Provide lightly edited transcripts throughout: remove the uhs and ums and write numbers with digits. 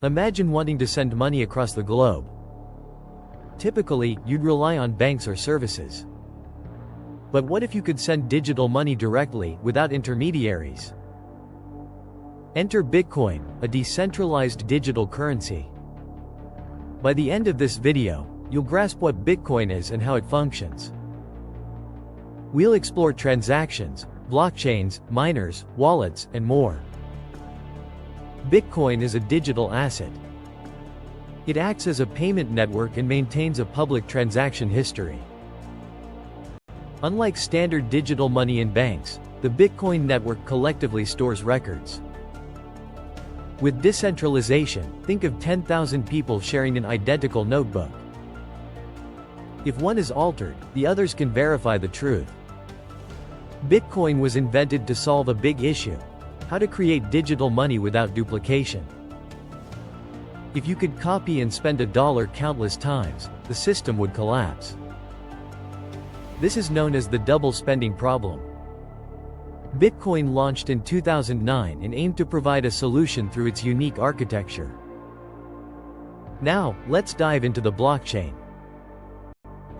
Imagine wanting to send money across the globe. Typically, you'd rely on banks or services. But what if you could send digital money directly, without intermediaries? Enter Bitcoin, a decentralized digital currency. By the end of this video, you'll grasp what Bitcoin is and how it functions. We'll explore transactions, blockchains, miners, wallets, and more. Bitcoin is a digital asset. It acts as a payment network and maintains a public transaction history. Unlike standard digital money in banks, the Bitcoin network collectively stores records. With decentralization, think of 10,000 people sharing an identical notebook. If one is altered, the others can verify the truth. Bitcoin was invented to solve a big issue: how to create digital money without duplication. If you could copy and spend $1 countless times, the system would collapse. This is known as the double spending problem. Bitcoin launched in 2009 and aimed to provide a solution through its unique architecture. Now, let's dive into the blockchain.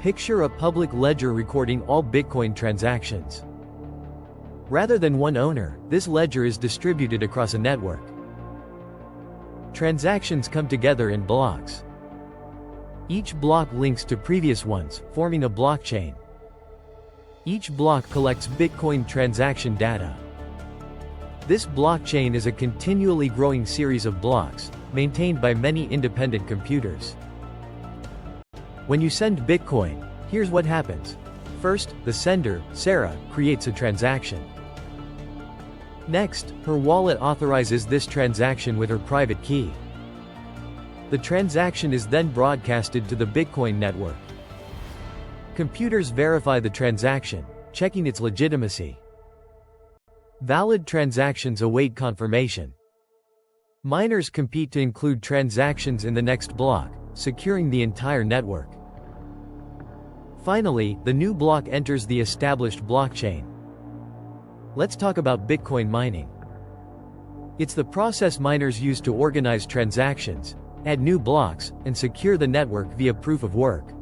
Picture a public ledger recording all Bitcoin transactions. Rather than one owner, this ledger is distributed across a network. Transactions come together in blocks. Each block links to previous ones, forming a blockchain. Each block collects Bitcoin transaction data. This blockchain is a continually growing series of blocks, maintained by many independent computers. When you send Bitcoin, here's what happens. First, the sender, Sarah, creates a transaction. Next, her wallet authorizes this transaction with her private key. The transaction is then broadcasted to the Bitcoin network. Computers verify the transaction, checking its legitimacy. Valid transactions await confirmation. Miners compete to include transactions in the next block, securing the entire network. Finally, the new block enters the established blockchain. Let's talk about Bitcoin mining. It's the process miners use to organize transactions, add new blocks, and secure the network via proof of work.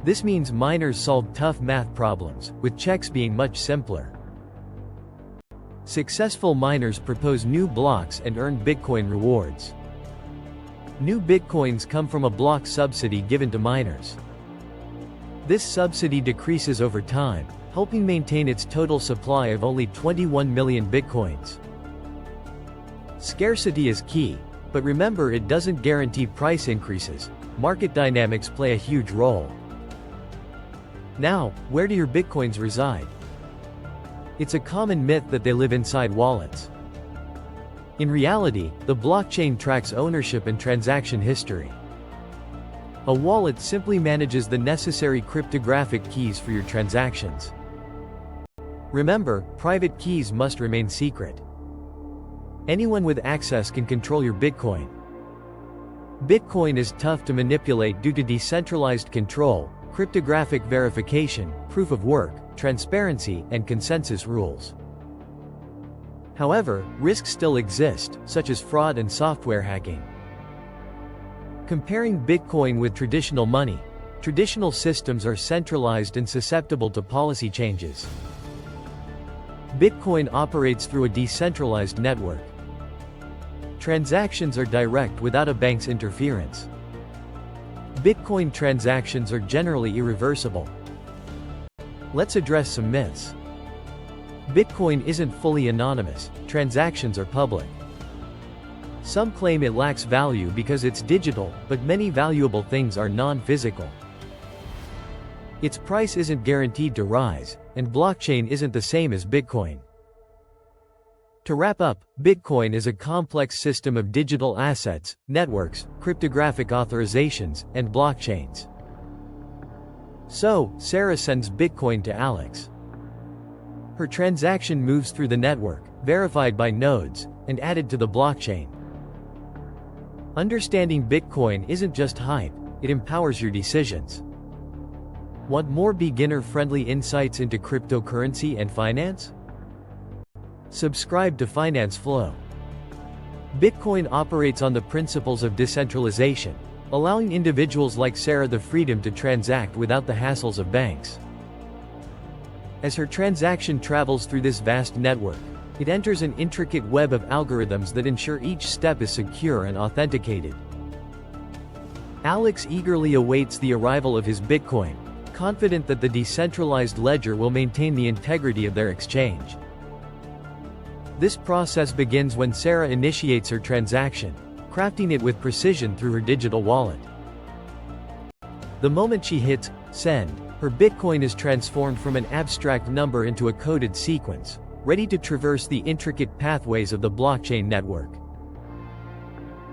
This means miners solve tough math problems, with checks being much simpler. Successful miners propose new blocks and earn Bitcoin rewards. New Bitcoins come from a block subsidy given to miners. This subsidy decreases over time, helping maintain its total supply of only 21 million Bitcoins. Scarcity is key, but remember, it doesn't guarantee price increases. Market dynamics play a huge role. Now, where do your Bitcoins reside? It's a common myth that they live inside wallets. In reality, the blockchain tracks ownership and transaction history. A wallet simply manages the necessary cryptographic keys for your transactions. Remember, private keys must remain secret. Anyone with access can control your Bitcoin. Bitcoin is tough to manipulate due to decentralized control, cryptographic verification, proof of work, transparency, and consensus rules. However, risks still exist, such as fraud and software hacking. Comparing Bitcoin with traditional money, traditional systems are centralized and susceptible to policy changes. Bitcoin operates through a decentralized network. Transactions are direct without a bank's interference. Bitcoin transactions are generally irreversible. Let's address some myths. Bitcoin isn't fully anonymous, transactions are public. Some claim it lacks value because it's digital, but many valuable things are non-physical. Its price isn't guaranteed to rise, and blockchain isn't the same as Bitcoin. To wrap up, Bitcoin is a complex system of digital assets, networks, cryptographic authorizations, and blockchains. So, Sarah sends Bitcoin to Alex. Her transaction moves through the network, verified by nodes, and added to the blockchain. Understanding Bitcoin isn't just hype, it empowers your decisions. Want more beginner-friendly insights into cryptocurrency and finance? Subscribe to Finance Flow. Bitcoin operates on the principles of decentralization, allowing individuals like Sarah the freedom to transact without the hassles of banks. As her transaction travels through this vast network, it enters an intricate web of algorithms that ensure each step is secure and authenticated. Alex eagerly awaits the arrival of his Bitcoin, confident that the decentralized ledger will maintain the integrity of their exchange. This process begins when Sarah initiates her transaction, crafting it with precision through her digital wallet. The moment she hits send, her Bitcoin is transformed from an abstract number into a coded sequence, ready to traverse the intricate pathways of the blockchain network.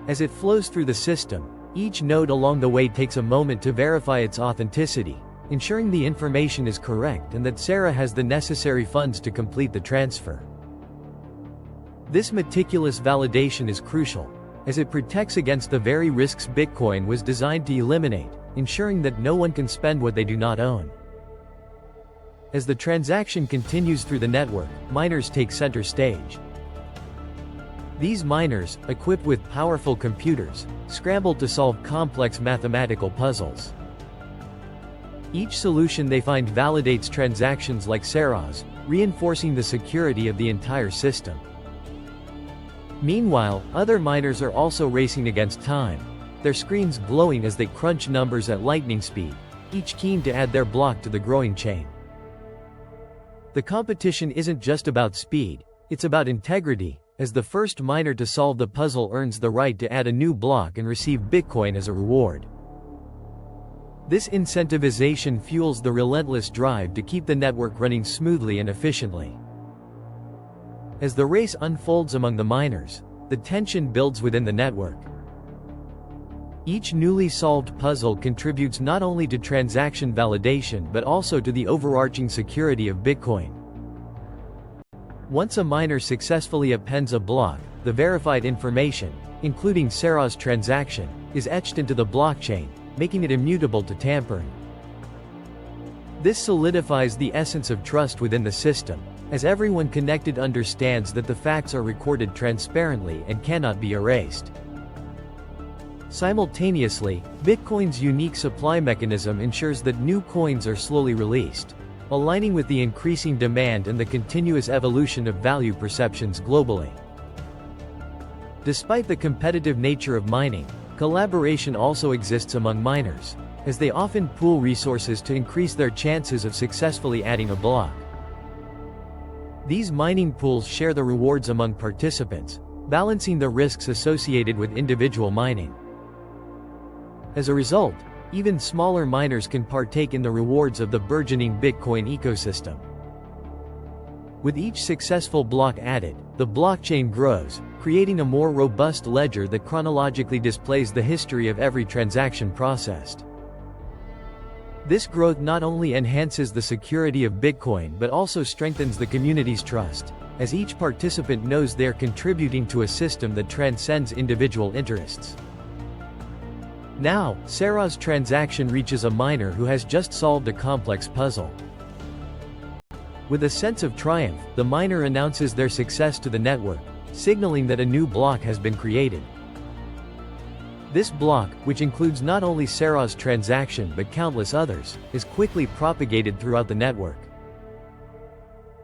As it flows through the system, each node along the way takes a moment to verify its authenticity, ensuring the information is correct and that Sarah has the necessary funds to complete the transfer. This meticulous validation is crucial, as it protects against the very risks Bitcoin was designed to eliminate, ensuring that no one can spend what they do not own. As the transaction continues through the network, miners take center stage. These miners, equipped with powerful computers, scramble to solve complex mathematical puzzles. Each solution they find validates transactions like Sarah's, reinforcing the security of the entire system. Meanwhile, other miners are also racing against time, their screens glowing as they crunch numbers at lightning speed, each keen to add their block to the growing chain. The competition isn't just about speed, it's about integrity, as the first miner to solve the puzzle earns the right to add a new block and receive Bitcoin as a reward. This incentivization fuels the relentless drive to keep the network running smoothly and efficiently. As the race unfolds among the miners, the tension builds within the network. Each newly solved puzzle contributes not only to transaction validation but also to the overarching security of Bitcoin. Once a miner successfully appends a block, the verified information, including Sarah's transaction, is etched into the blockchain, making it immutable to tampering. This solidifies the essence of trust within the system, as everyone connected understands that the facts are recorded transparently and cannot be erased. Simultaneously, Bitcoin's unique supply mechanism ensures that new coins are slowly released, aligning with the increasing demand and the continuous evolution of value perceptions globally. Despite the competitive nature of mining, collaboration also exists among miners, as they often pool resources to increase their chances of successfully adding a block. These mining pools share the rewards among participants, balancing the risks associated with individual mining. As a result, even smaller miners can partake in the rewards of the burgeoning Bitcoin ecosystem. With each successful block added, the blockchain grows, creating a more robust ledger that chronologically displays the history of every transaction processed. This growth not only enhances the security of Bitcoin but also strengthens the community's trust, as each participant knows they are contributing to a system that transcends individual interests. Now, Sarah's transaction reaches a miner who has just solved a complex puzzle. With a sense of triumph, the miner announces their success to the network, signaling that a new block has been created. This block, which includes not only Sarah's transaction but countless others, is quickly propagated throughout the network.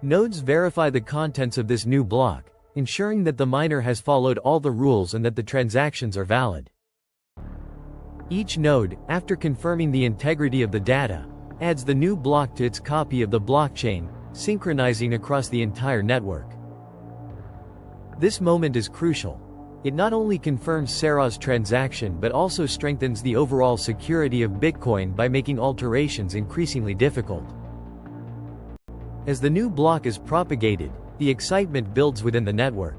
Nodes verify the contents of this new block, ensuring that the miner has followed all the rules and that the transactions are valid. Each node, after confirming the integrity of the data, adds the new block to its copy of the blockchain, synchronizing across the entire network. This moment is crucial. It not only confirms Sarah's transaction but also strengthens the overall security of Bitcoin by making alterations increasingly difficult. As the new block is propagated, the excitement builds within the network.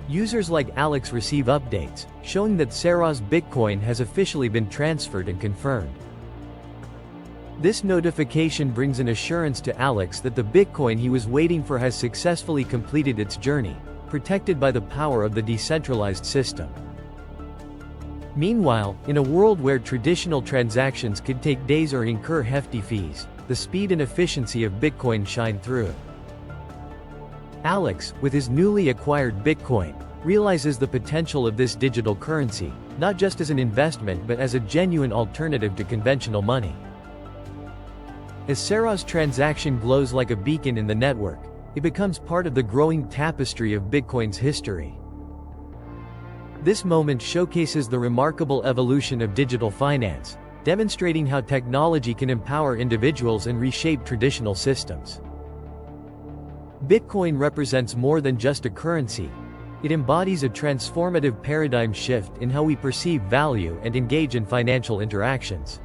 Users like Alex receive updates, showing that Sarah's Bitcoin has officially been transferred and confirmed. This notification brings an assurance to Alex that the Bitcoin he was waiting for has successfully completed its journey, protected by the power of the decentralized system. Meanwhile, in a world where traditional transactions could take days or incur hefty fees, the speed and efficiency of Bitcoin shine through. Alex, with his newly acquired Bitcoin, realizes the potential of this digital currency, not just as an investment but as a genuine alternative to conventional money. As Sarah's transaction glows like a beacon in the network, it becomes part of the growing tapestry of Bitcoin's history. This moment showcases the remarkable evolution of digital finance, demonstrating how technology can empower individuals and reshape traditional systems. Bitcoin represents more than just a currency. It embodies a transformative paradigm shift in how we perceive value and engage in financial interactions.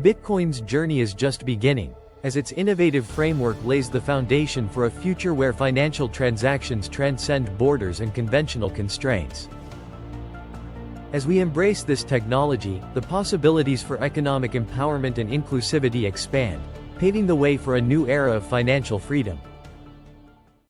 Bitcoin's journey is just beginning, as its innovative framework lays the foundation for a future where financial transactions transcend borders and conventional constraints. As we embrace this technology, the possibilities for economic empowerment and inclusivity expand, paving the way for a new era of financial freedom.